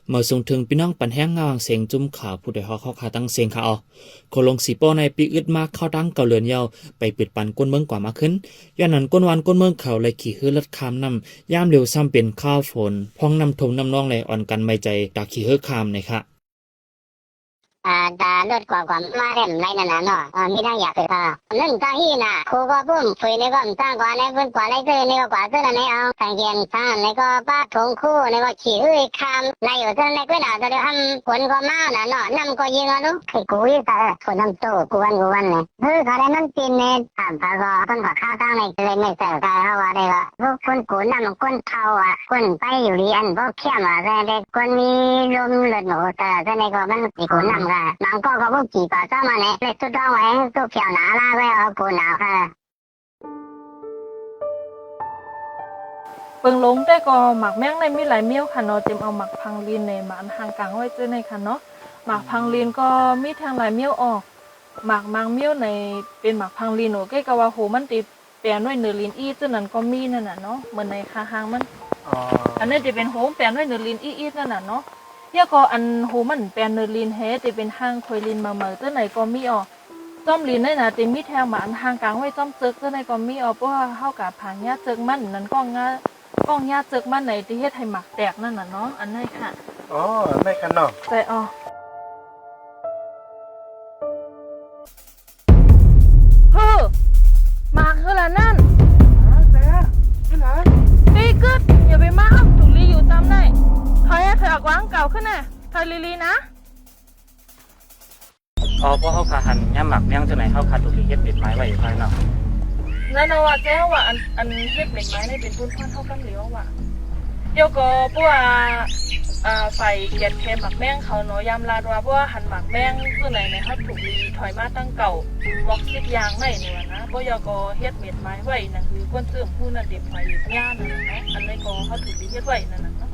เมื่อส่งถึงพี่น้องปันแห้งงาวเสียงจุ่มข่าวผู้ใดฮอกเข้าขาตั้งเสียงข่าวโคลงสีโป้ในปีอึดมากเข้าตั้งเก่าเลือนเยาวไปปิดปันก้นเมืองกว่ามาขึ้นย้อนนั้นก้นวันก้นเมืองเขาเลยขี่ฮือลัดคามนำย่ามเร็วซ้ำเป็นข้าวฝนพ้องนำทมน้ำนองเลยอ่อนกันไม่ใจตาขี่ฮือคามเลยค่ะดาลดกว่าความมาเร็มในนั้นเนาะมีทั้งอยากคือนั่นตั้งที่น่ะครูก็ปุ้มคุยในก็ตั้งกว่าในเพิ่นกว่าในคือในก็กว่าคือในเอาทางเรียนทางในก็ป้าทงคู่ในก็ขี่เอ้ยคำในอยู่ที่ในก็น่ะจะได้ทำผลก็มาน่ะเนาะนำก็ยิงอ่ะลูกคือกูอีแต่คนนำโตกูวันเนี่ยเขาได้นั่นตีนเนี่ยถามพาก็คนก็ข้าวตั้งในเลยไม่ใส่ใจเขาว่าได้ว่าพวกคนกูนำคนเท่าคนไปอยู่เรียนพวกเข้มแต่คนมีลมเลือดหนูแต่ในก็มันกูนำบางก็พวกจีบก็มาเนี่ยเลยตัวต้องไว้ตัวเขียวหนาล่าไว้เอากูหนาวค่ะเปิงลงได้ก็หมักแมงในมีหลายเมี่ยวค่ะเนาะเต็มเอาหมักพังลีนในหมักห่างกลางไว้เจอในค่ะเนาะหมักพังลีนก็มีทางหลายเมี่ยวออกหมักมังเมี่ยวในเป็นหมักพังลีนโอเคก็ว่าโหมันติแปลนด้วยเนื้อลีนอีเจานั้นก็มีนั่นน่ะเนาะเหมือนในคาหางมันอันนี้จะเป็นโหแปลนด้วยเนื้อลีนอีนั่นน่ะเนาะยาก็อันโหมันแปลนเนื้อลีนเฮจะเป็นห้างคอยลีนมาเจาไหนก็มีออกจ้อมลีนได้น่ะติมีแถวหมาอันห่างกลางไว้จ้อมเจิกเจาไหนก็มีออกเพราะว่าเฮากับผางญาเจิกมันนั่นก็งากล้องญาเจิกมันไหนที่เฮ็ดให้หมักแตกนั่นน่ะเนาะอันนั้นค่ะอ๋อไม่คันเนาะใส่หมากคือละนั่นปีกึดอย่าไปมาอ้ำถูกลีอยู่ตามได้ถอยให้ถอยออกวางเก่าขึ้นน่ะถอยลีนะเพราะเขาขาหันย่ามหมักแมงจังไหนเขาขาตุกเฮ็ดปิดไม้ไว้อยู่ภายนอกนั่นน่ะว่าแจ้ว่าอันเฮ็ดเหล็กไม้นี่เป็นพุ่นท่อนเท่ากันเหลียวว่ะเดี๋ยวก็เพราะว่าไฟเกียดเค็มหมักแมงเขาเนาะยามลาดว่าเพราะว่าหันหมักแมงคือไหนครับถูกลีถอยมาตั้งเก่าบอก10อย่างไหนเนี่ยนะบ่ยก็เฮ็ดเม็ดไม้ไว้นั่นคือก้นเสื่อมผู้นั่นเด็บไฟย่านั่นเนาะอันนี้ก็เขาถูกลีเฮ็ดไว้นั่นน่ะเนาะ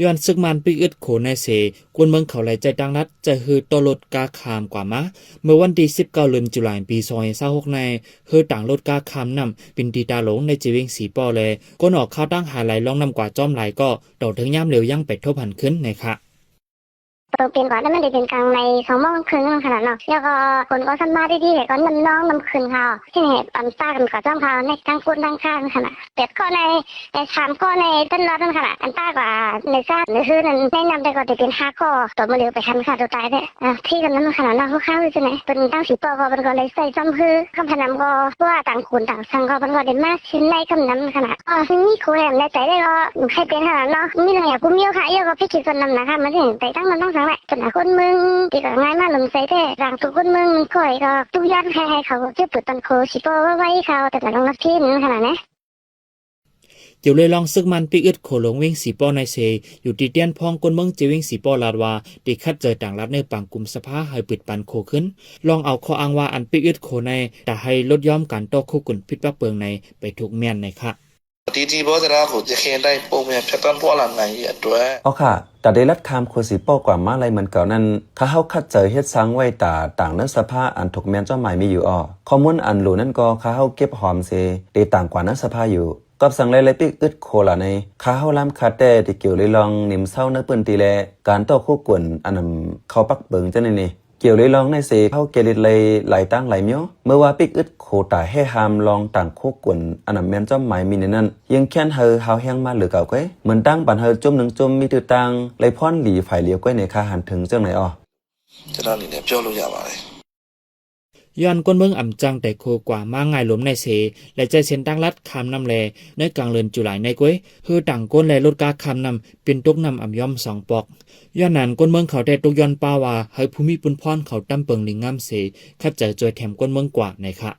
ย้อนซึกมันปีอึดโขในเสกวนเมืองเขาไหลใจดังนัดจะฮือตลดกาคามกว่ามาเมื่อวันที่19เดือนตุลาคมปี2026ในฮือต่างรถกาคามนำปินตีตาหลงในจีเวงสีป้อเลยก้นออกข้าวตั้งหาไหลลองนำกว่าจ้อมไหลก็ดอกถึงย่ำเร็วยั่งเป็ดทบหันขึ้นในค่ะตัวเป็นก่อนแล้วมันได้เป็นกลางใน2 โมงครึ่งขนาดเนาะแล้วก็คนก็สมาได้ดีก็น้ำน้องน้ำคืนเขาที่นี่ปั๊มซ่ากันกับจ้องเขาในทั้งคนทั้งข้างขนาดเป็ดก็ใน3 ข้อในต้นรอดขนาดอันต้ากว่าในซ่าหรือคือนั้นแนะนำได้ก็จะเป็น5 ข้อตัวมาเร็วไปทันค่ะตัวตายได้ที่กันนั้นขนาดเนาะข้าวๆใช่ไหมเป็นตั้งสีปอก็เป็นก็เลยใส่จำคือคำพนำก็ว่าต่างคนต่างสั่งก็เป็นก็เด่นมากชิ้นในคำนำขนาดนี่ครูแหลมในใจได้ก็ใครเป็นขนาดเนาะมีอะไรกูมีค่ะเยอะก็พี่คิดคนนำนะคะมันถึงใจตั้งมันต้องสั่งแหละจนคนมึงที่ก็ง่ายมากลมใส่แต่ร่างทุกคนมึงคอยก็ทุกย้อนให้เขาจะเปิดตันโคชิโปไว้เขาแต่ละน้องรับที่นั่นขนาดนี้เดี๋ยวเลยลองซึกมันปีอึดโขหลงเวงสีป้อในเซอยู่ที่เตียนพองกวนเมืองจีเวงสีป้อลาดว่าดีคัดเจอต่างรัฐในปังกลุ่มสภาให้ปิดปันโคขึ้นลองเอาข้ออ้างว่าอันปีอึดโขในแต่ให้ลดย้อมการต่อคู่กุ่นพิษปะเปืองในไปถูกเมียนในค่ะဒီဘောစရာကိုကြခင်တိုင်းပုံမြန်ဖြတ်တန်းပေါ်လာနိုင်ရဲ့အတွက်เอาค่ะแต่ได้รัดคำโคสิโป้กว่ามาอะไรเหมือนเก่านั้นข้าเฮาคัดเจอเฮ็ดสังไว้ตาต่างนั้นสภาอันถูกแม่นเจ้าหมายมีอยู่ข้อมูลอันหลูนั่นก็ข้าเฮาเก็บหอมเสได้ต่างกว่านั้นสภาอยู่กับสังเลยปิกอึดโคละในข้าเฮาล้ำคัดแต่ที่เกี่ยวเลยลองนิ่มเศร้าเนื้อปืนตีแลการต่อคู่กวนอันนำเขาปักเบิงจังนี่เกี่ยวเลยลองในเสเข้าเกลิดเลยไหลตั้งไหลเมียวเมื่อว่าปิกอึดโคตาให้หามลองต่างโคกวนอันนั้นแม่นจ้อมหมายมีในนั้นยังแค้นเฮาเฮาแห้งมาหรือเก่าก้อยเหมือนตั้งปันเฮาจุ่มหนึ่งจุ่มมีตือตังเลยพ่อนหลีฝ่ายเลี้ยวก้อยในคาหันถึงจังไหนကျွန်တော်အနေနဲ့ပြောလို့ရပါတယ်ย้อนก้นเมืองอ่ำจังแต่โคกว่ามาง่ายหลมในเสและใจเส้นตั้งรัดคำนำแลในกลางเรือนจุไหลในก้วยฮือต่างก้นและลดกาคำนำเป็นตุกนำอ่ำย่อม2 ปอกย้อนนั้นก้นเมืองเขาได้ตุกย้อนป้าว่าให้ภูมิปุนพรเขาตั้มเปิงลิงงามเสคัดเจอจอยแถมก้นเมืองกว่าในค่ะ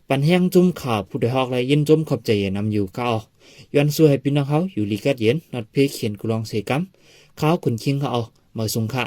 ปันแห้งจุ่มข่าวผู้ใดฮอกและยินจุ่มขอบใจนำอยู่ก็ย้อนสู้ให้พี่น้องเขาอยู่ลีกัดเย็นนัดเพเขียนกุลองเสกัมเขาขุนคิงเขามาสุงค่ะ